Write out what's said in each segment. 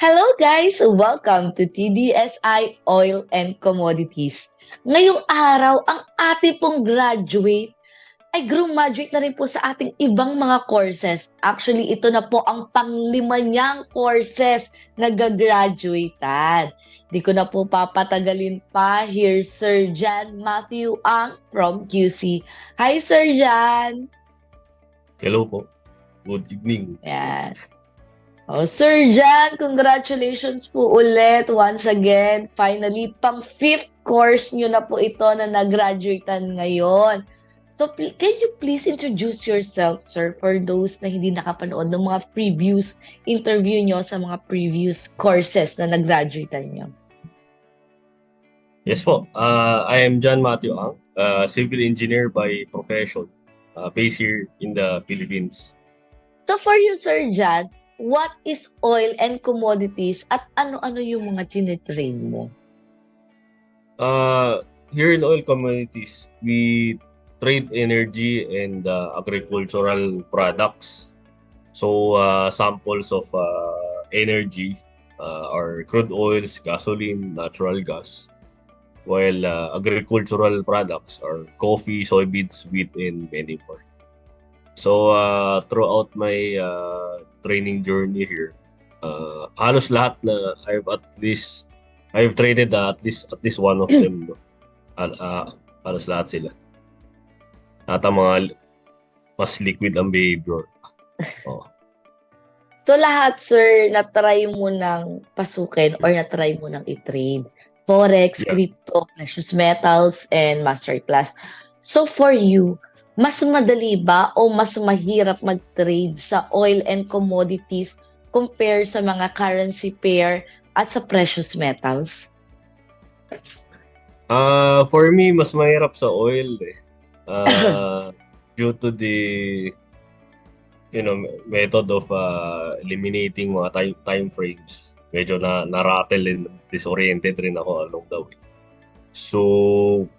Hello guys! Welcome to TDSI Oil and Commodities. Ngayong araw, ang ating pong graduate ay graduate na rin po sa ating ibang mga courses. Actually, ito na po ang panglima niyang courses na gagraduatean. Di ko na po papatagalin pa. Here's Sir Jan Matthew Ang from QC. Hi, Sir Jan! Hello po. Good evening. Yan. Oh, Sir Jan, congratulations po ulit once again. Finally, pang fifth course nyo na po ito na nag-graduatean ngayon. So, can you please introduce yourself, sir, for those na hindi nakapanood ng mga previous interview nyo sa mga previous courses na nag-graduatean nyo? Yes po. I am John Matthew Ang, civil engineer by profession, based here in the Philippines. So, for you, Sir Jan, what is oil and commodities at ano-ano yung mga tinitrain mo? Here in oil commodities, we trade energy and agricultural products. So, samples of energy are crude oils, gasoline, natural gas. While agricultural products are coffee, soybeans, wheat, and many more. So, throughout my training journey here, halos lahat na I've traded at least one of them. No? Halos lahat sila. At ang mga mas liquid ang behavior. Oh. So lahat, sir, na-try mo nang pasukin or na-try mo nang i-trade. Forex, Yeah. crypto, precious metals, and masterclass. So for you, mas madali ba o mas mahirap mag-trade sa oil and commodities compare sa mga currency pair at sa precious metals? For me, mas mahirap sa oil eh. Due to the method of eliminating mga time frames. Medyo na-rattle and disoriented rin ako along the way. So,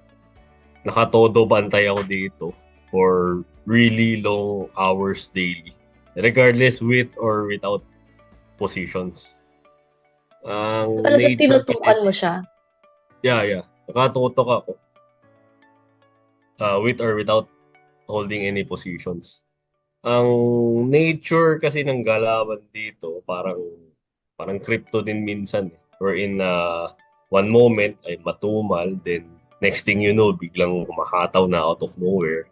nakatodo bantay ako dito for really long hours daily. Regardless with or without positions. Ang Talagang nature tinutukan kasi, mo siya? yeah. Nakatutok ako. With or without holding any positions. Ang nature kasi ng galawan dito, parang crypto din minsan. Wherein one moment ay matumal, then next thing you know, biglang humahataw na out of nowhere.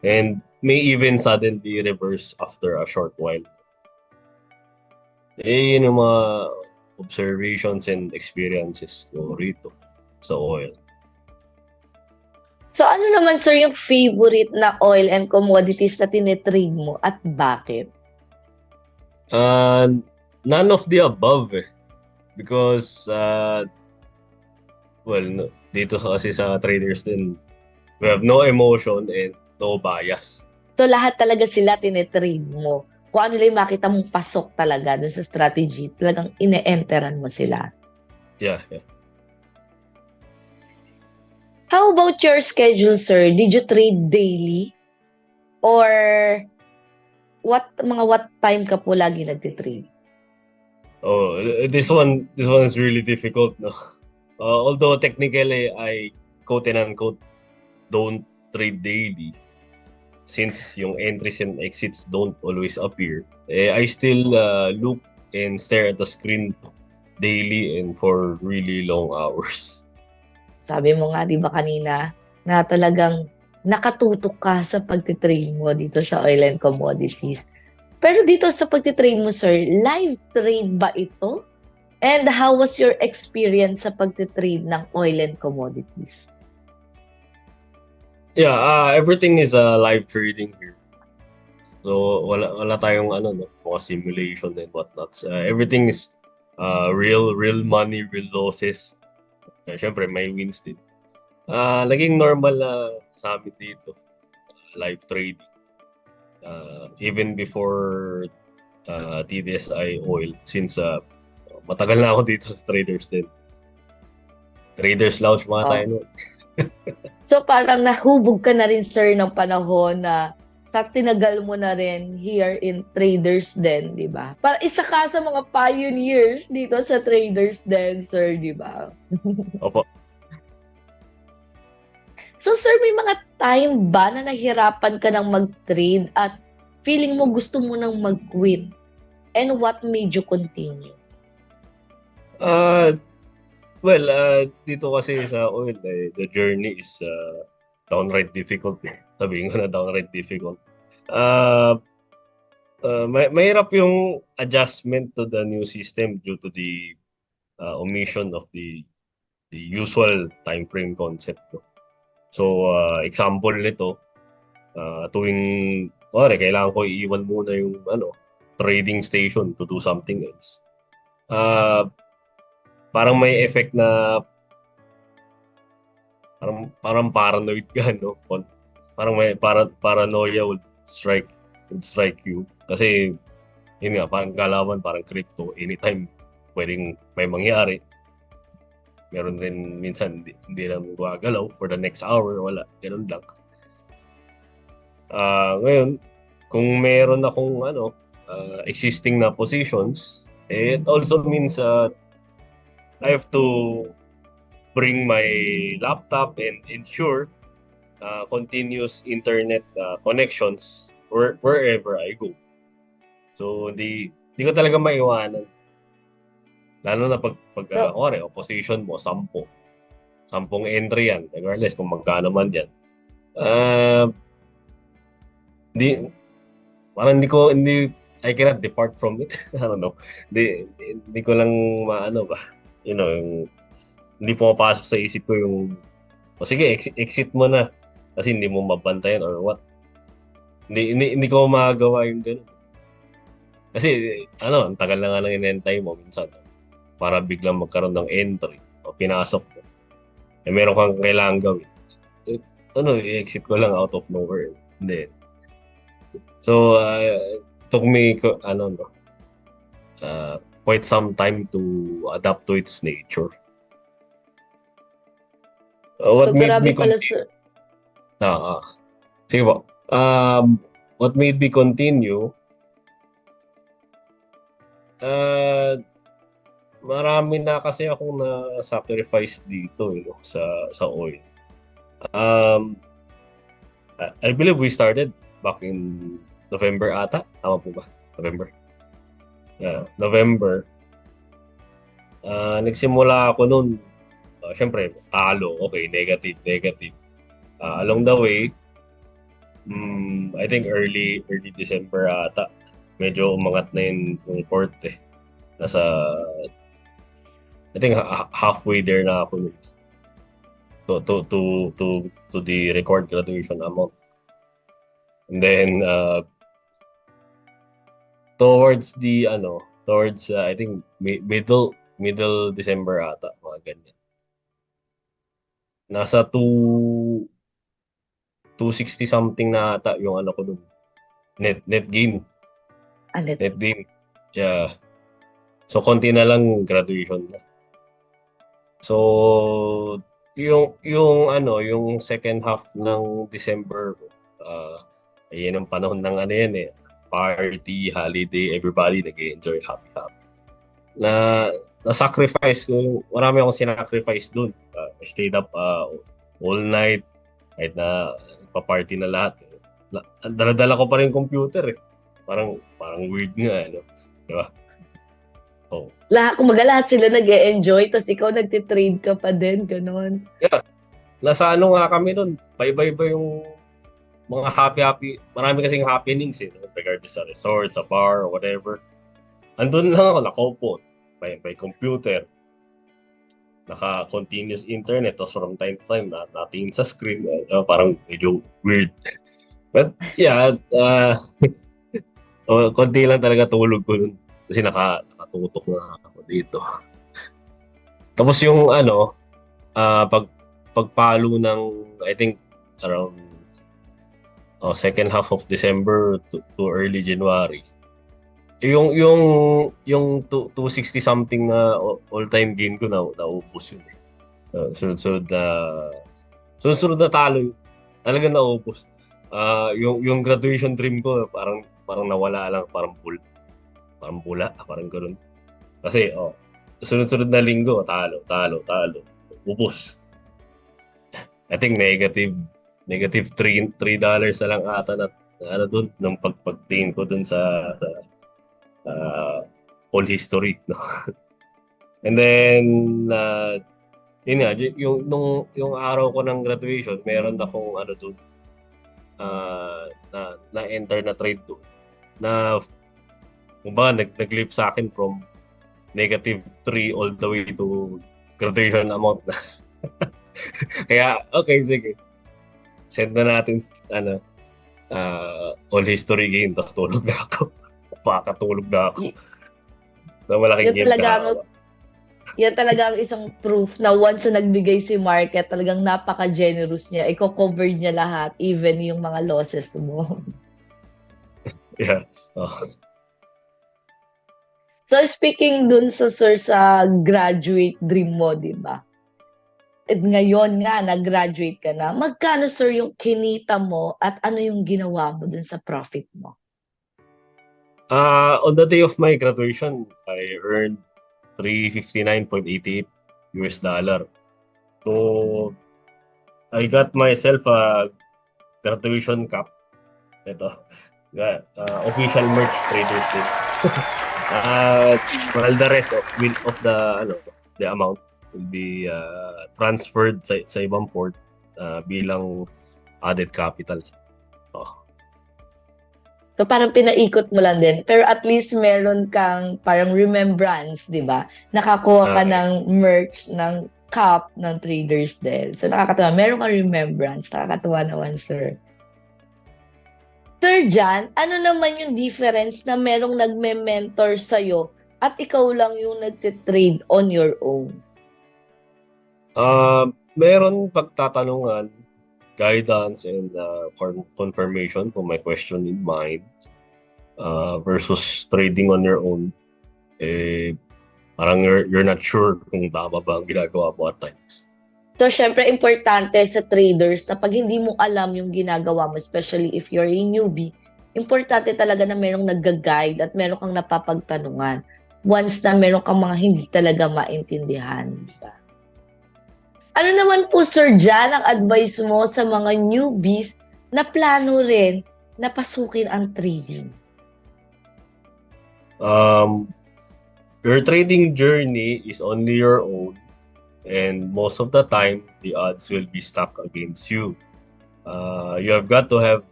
And may even suddenly reverse after a short while. Yun yung mga observations and experiences ko rito sa oil. So ano naman, sir, yung favorite na oil and commodities na tinitrade mo at bakit? None of the above eh. Because, dito kasi sa traders din, we have no emotion and no bias. So lahat talaga sila tinitrade mo. Kung ano lang yung makita mong pasok talaga dun sa strategy, talagang ine-enteran mo sila. Yeah. How about your schedule, sir? Did you trade daily? Or what time ka po lagi nagtitrade? Oh, this one is really difficult, no? Although technically I quote and unquote don't trade daily, since yung entries and exits don't always appear, I still look and stare at the screen daily and for really long hours. Sabi mo nga, di ba kanina, na talagang nakatutok ka sa pagtitrade mo dito sa oil and commodities. Pero dito sa pagtitrade mo, sir, live trade ba ito? And how was your experience sa pagtitrade ng oil and commodities? Yeah, everything is live trading here. So wala tayong mga simulation and whatnot. Everything is real money, real losses. Syempre may wins din. Naging normal sa amin dito, live trading. Even before TDSI Oil, since matagal na ako dito sa traders din. Traders Lounge mga tayo noon. So parang nahubog ka na rin, sir, ng panahon na sa tinagal mo na rin here in Traders Den, di ba? Para isa ka sa mga pioneers dito sa Traders Den, sir, di ba? Opo. So, sir, may mga time ba na nahirapan ka ng mag-trade at feeling mo gusto mo nang mag-quit? And what made you continue? Uh, well, dito kasi sa oil, the journey is downright difficult. Sabihin ko na downright difficult. Uh, mahirap yung adjustment to the new system due to the omission of the usual time frame concept. No? So, example nito, tuwing kailangan ko iiwan muna yung trading station to do something else. Parang may effect na parang paranoid ka, no? Parang may paranoia would strike you. Kasi yun nga, parang kalaban, parang crypto, anytime pwedeng may mangyari. Meron din minsan hindi lang gumagalaw for the next hour, wala, ganun lang. Ngayon, kung meron akong existing na positions, it also means I have to bring my laptop and ensure continuous internet connections wherever I go. So, di ko talaga maiwanan. Lalo na pag So, opposition mo, 10 entry yan, regardless kung magkano man yan. Uh, di, parang I cannot depart from it. I don't know. Di ko lang maano ba, hindi pumapasok sa isip ko yung, sige, exit mo na kasi hindi mo mabantayan or what. Hindi ko magagawa yung ganun. Kasi, ang tagal na nga lang inentay mo minsan para biglang magkaroon ng entry o pinasok mo. Meron kang kailangan gawin. I-exit ko lang out of nowhere. Hindi. So, it took me, quite some time to adapt to its nature. What so made grabe me pala, continue? sir. Sige po. What made me continue? Marami na kasi akong na-sacrifice dito, sa oil. I believe we started back in November ata. Tama po ba? November. Yeah, November. Nagsimula ako noon. Siyempre, talo. Okay, negative. Along the way, I think early December ata. Medyo umangat na yung port eh. Nasa, I think halfway there na ako nun. To the record graduation amount. And then towards I think middle December ata, mga ganyan. Nasa 260 something na ata yung ko dun. Net gain. Alit. Net gain. Yeah. So konti na lang graduation na. So yung second half ng December, ayun ang panahon ng yan eh. Party, holiday, everybody nag-enjoy, happy. Na-sacrifice ko, marami akong sinacrifice doon. I stayed up all night, kahit na pa-party na lahat. Dala-dala ko pa rin computer eh. Parang weird nga, di ba? Oh. Lahat sila nag-e-enjoy, tapos ikaw nagtitrade ka pa din, ganon. Yeah. Nasa nga kami doon, bye-bye yung mga happy. Marami kasing happenings regardless sa resort, sa bar, or whatever. Andun lang ako, nakaupo, by computer, naka-continuous internet, tapos from time to time, natingin sa screen, parang medyo weird. But yeah, konti lang talaga tulog ko nun. Kasi nakatutok na ako dito. Tapos yung pagpalo ng, I think, around second half of December to early January. Yung 260 something na all-time gain ko naubos yun. Sunod na talo. Talaga naubos. Yung graduation dream ko parang nawala lang, parang bula, parang ganoon. Kasi sunod-sunod na linggo, talo, talo, talo. Upos. I think negative $3 na lang ata na ano doon nung pagtingin ko doon sa uh, whole history, no. And then yun nga, yung araw ko ng graduation, meron akong ano doon, na enter na trade doon na kumbaga nag-leap sa akin from -3 all the way to graduation amount na. Kaya okay, sige. Send na natin ano, all history game, tapos tulog na ako. Pakatulog na ako. Y- Na malaking Yan game talaga ang, kahawa. yan talaga ang isang proof na once na nagbigay si Market, talagang napaka-generous niya. Iko-cover niya lahat, even yung mga losses mo. Yeah. Oh. So speaking dun sir, sa graduate dream mo, di ba? At ngayon nga, nag-graduate ka na. Magkano, sir, yung kinita mo at ano yung ginawa mo dun sa profit mo? On the day of my graduation, I earned $359.88. So, I got myself a graduation cap. Ito. Official merch traders din. While the rest of the amount will be transferred sa ibang port bilang added capital. Oh. So parang pinaikot mo lang din. Pero at least meron kang parang remembrance, di ba? Nakakuha ka Okay. ng merch, ng cup ng traders din. So nakakatawa. Meron kang remembrance. Nakakatawa naman, sir. Sir Jan, ano naman yung difference na merong nagme-mentor sa'yo at ikaw lang yung nagtitrade on your own? Meron pagtatanungan, guidance, and confirmation kung may question in mind versus trading on your own. Parang you're not sure kung tama ba ang ginagawa mo at times. So, syempre, importante sa traders na pag hindi mo alam yung ginagawa mo, especially if you're a newbie, importante talaga na merong nag-guide at meron kang napapagtanungan once na meron kang mga hindi talaga maintindihan. Diba? Ano naman po, Sir Jan, ang advice mo sa mga newbies na plano rin na pasukin ang trading? Your trading journey is only your own, and most of the time, the odds will be stacked against you. You have got to have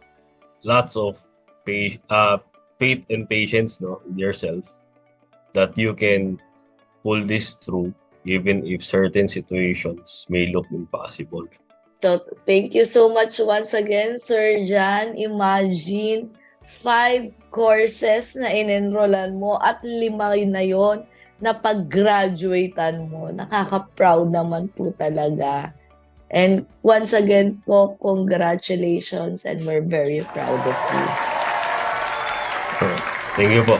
lots of faith and patience, no, in yourself that you can pull this through even if certain situations may look impossible. So, thank you so much once again, Sir Jan. Imagine, 5 courses na in-enrollan mo at 5 na yon na pag-graduatean mo. Nakaka-proud naman po talaga. And once again po, congratulations and we're very proud of you. Thank you po.